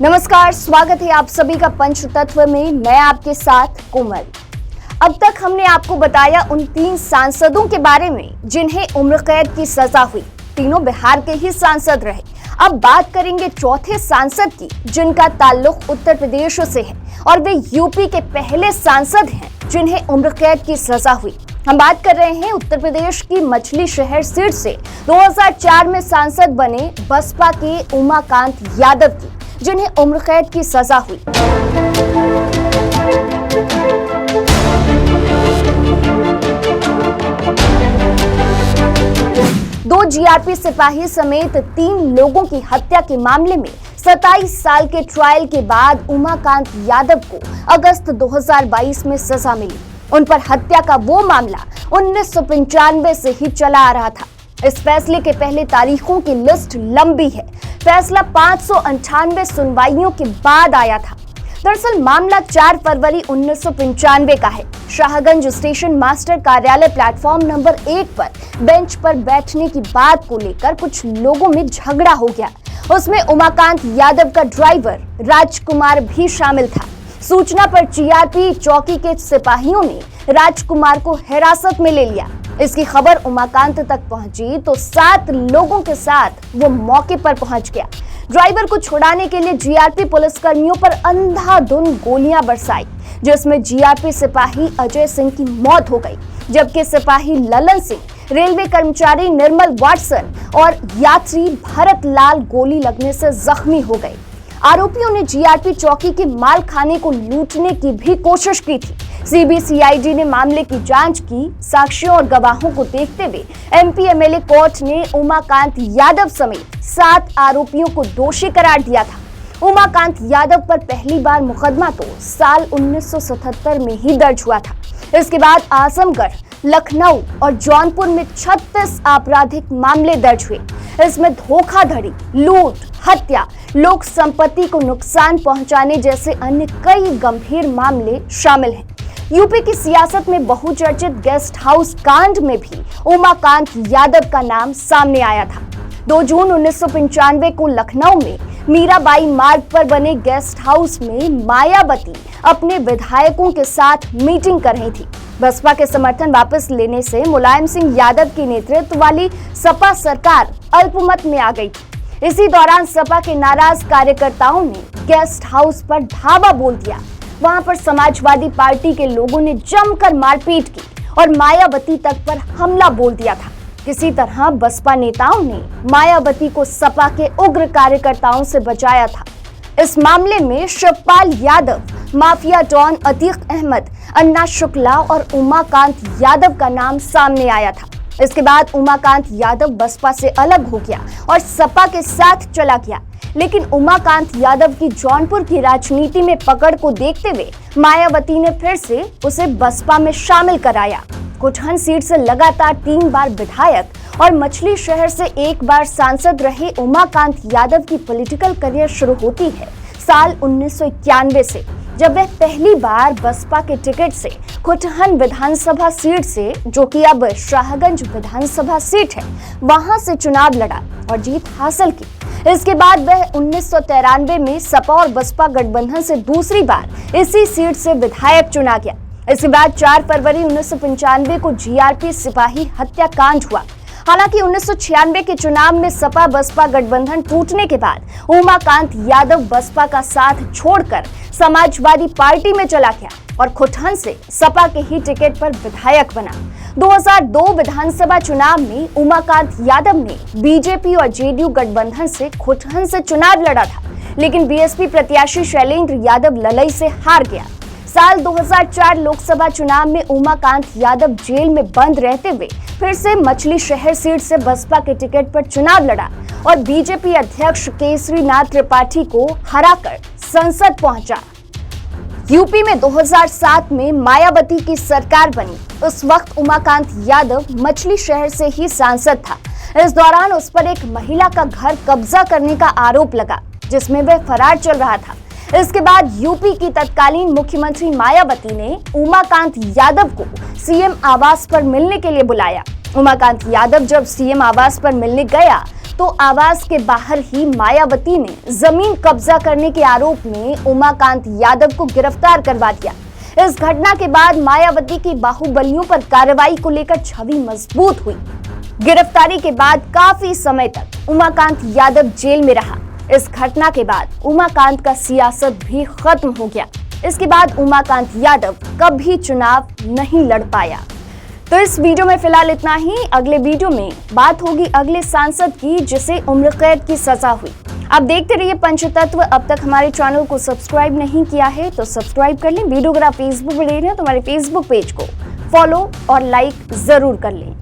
नमस्कार, स्वागत है आप सभी का पंचतत्व में। मैं आपके साथ कोमल। अब तक हमने आपको बताया उन 3 सांसदों के बारे में जिन्हें उम्र कैद की सजा हुई। तीनों बिहार के ही सांसद रहे। अब बात करेंगे चौथे सांसद की, जिनका ताल्लुक उत्तर प्रदेश से है और वे यूपी के पहले सांसद हैं जिन्हें उम्र कैद की सजा हुई। हम बात कर रहे हैं उत्तर प्रदेश की मछली शहर सीट से 2004 में सांसद बने बसपा के उमाकांत यादव की, जिन्हें उम्र कैद की सजा हुई। दो जीआरपी सिपाही समेत 3 लोगों की हत्या के मामले में 27 साल के ट्रायल के बाद उमाकांत यादव को अगस्त 2022 में सजा मिली। उन पर हत्या का वो मामला 1995 से ही चला आ रहा था। इस फैसले के पहले तारीखों की लिस्ट लंबी है। फैसला 598 सुनवाइयों के बाद आया था। दरअसल मामला 4 फरवरी 1995 का है। शाहगंज स्टेशन मास्टर कार्यालय प्लेटफॉर्म नंबर 1 पर बेंच पर बैठने की बात को लेकर कुछ लोगों में झगड़ा हो गया। उसमें उमाकांत यादव का ड्राइवर राजकुमार भी शामिल था। सूचना पर जीआरपी चौकी के सिपाहियों ने राजकुमार को हिरासत में ले लिया। इसकी खबर उमाकांत तक पहुंची तो 7 लोगों के साथ वो मौके पर पहुंच गया। ड्राइवर को छुड़ाने के लिए जीआरपी पुलिसकर्मियों पर अंधाधुंध गोलियां बरसाई, जिसमें जीआरपी सिपाही अजय सिंह की मौत हो गई, जबकि सिपाही ललन सिंह, रेलवे कर्मचारी निर्मल वाटसन और यात्री भरत लाल गोली लगने से जख्मी हो गए। आरोपियों ने जीआरपी चौकी के माल खाने को लूटने की भी कोशिश की थी। सीबीसीआईडी ने मामले की जांच की। साक्ष्यों और गवाहों को देखते हुए एमपी एमएलए कोर्ट ने उमाकांत यादव समेत 7 आरोपियों को दोषी करार दिया था। उमाकांत यादव पर पहली बार मुकदमा तो साल 1977 में ही दर्ज हुआ था। इसके बाद आजमगढ़, लखनऊ और जौनपुर में 36 आपराधिक मामले दर्ज हुए। इसमें धोखाधड़ी, लूट, हत्या, लोक संपत्ति को नुकसान पहुंचाने जैसे अन्य कई गंभीर मामले शामिल हैं। यूपी की सियासत में बहुचर्चित गेस्ट हाउस कांड में भी उमाकांत यादव का नाम सामने आया था। 2 जून 1995 को लखनऊ में मीराबाई मार्ग पर बने गेस्ट हाउस में मायावती अपने विधायकों के साथ मीटिंग कर रही थी। बसपा के समर्थन वापस लेने से मुलायम सिंह यादव की नेतृत्व वाली सपा सरकार अल्पमत में आ गई थी। इसी दौरान सपा के नाराज कार्यकर्ताओं ने गेस्ट हाउस पर धावा बोल दिया। वहां पर समाजवादी पार्टी के लोगों ने जमकर मारपीट की और मायावती तक पर हमला बोल दिया था। किसी तरह बसपा नेताओं ने मायावती को सपा के उग्र कार्यकर्ताओं से बचाया था। इस मामले में शिवपाल यादव, माफिया डॉन अतीक अहमद, अन्ना शुक्ला और उमाकांत यादव का नाम सामने आया था। इसके बाद उमाकांत यादव बसपा से अलग हो गया और सपा के साथ चला गया। लेकिन उमाकांत यादव की जौनपुर की राजनीति में पकड़ को देखते हुए मायावती ने फिर से उसे बसपा में शामिल कराया। कुठन सीट से लगातार 3 बार विधायक और मछली शहर से 1 बार सांसद रहे उमाकांत यादव की पॉलिटिकल करियर शुरू होती है साल 1991 से, जब वह पहली बार बसपा के टिकट से कुठन विधानसभा सीट से, जो कि अब शाहगंज विधानसभा सीट है, वहां से चुनाव लड़ा और जीत हासिल की। इसके बाद वह 1993 में सपा और बसपा गठबंधन से दूसरी बार इसी सीट से विधायक चुना गया। इसके बाद 4 फरवरी 1995 को जीआरपी सिपाही हत्याकांड हुआ। हालांकि 1996 के चुनाव में सपा बसपा गठबंधन टूटने के बाद उमाकांत यादव बसपा का साथ छोड़कर समाजवादी पार्टी में चला गया और खुटन से सपा के ही टिकट पर विधायक बना। 2002 विधानसभा चुनाव में उमाकांत यादव ने बीजेपी और जेडीयू गठबंधन से खुटन से चुनाव लड़ा था, लेकिन बीएसपी प्रत्याशी शैलेंद्र यादव ललई से हार गया। साल 2004 लोकसभा चुनाव में उमाकांत यादव जेल में बंद रहते हुए फिर से मछली शहर सीट से बसपा के टिकट पर चुनाव लड़ा और बीजेपी अध्यक्ष केसरीनाथ त्रिपाठी को हराकर संसद पहुंचा। यूपी में 2007 में मायावती की सरकार बनी। उस वक्त उमाकांत यादव मछली शहर से ही सांसद था। इस दौरान उस पर एक महिला का घर कब्जा करने का आरोप लगा, जिसमें वह फरार चल रहा था। इसके बाद यूपी की तत्कालीन मुख्यमंत्री मायावती ने उमाकांत यादव को सीएम आवास पर मिलने के लिए बुलाया। उमाकांत यादव जब सीएम आवास पर मिलने गया तो आवास के बाहर ही मायावती ने जमीन कब्जा करने के आरोप में उमाकांत यादव को गिरफ्तार करवा दिया। इस घटना के बाद मायावती की बाहुबलियों पर कार्रवाई को लेकर छवि मजबूत हुई। गिरफ्तारी के बाद काफी समय तक उमाकांत यादव जेल में रहा। इस घटना के बाद उमाकांत का सियासत भी खत्म हो गया। इसके बाद उमाकांत यादव कभी चुनाव नहीं लड़ पाया। तो इस वीडियो में फिलहाल इतना ही। अगले वीडियो में बात होगी अगले सांसद की जिसे उम्र कैद की सजा हुई। आप देखते रहिए पंचतत्व। अब तक हमारे चैनल को सब्सक्राइब नहीं किया है तो सब्सक्राइब कर लें। वीडियो अगर आप फेसबुक पर देख रहे हैं तो हमारे फेसबुक पेज को फॉलो और लाइक जरूर कर लें।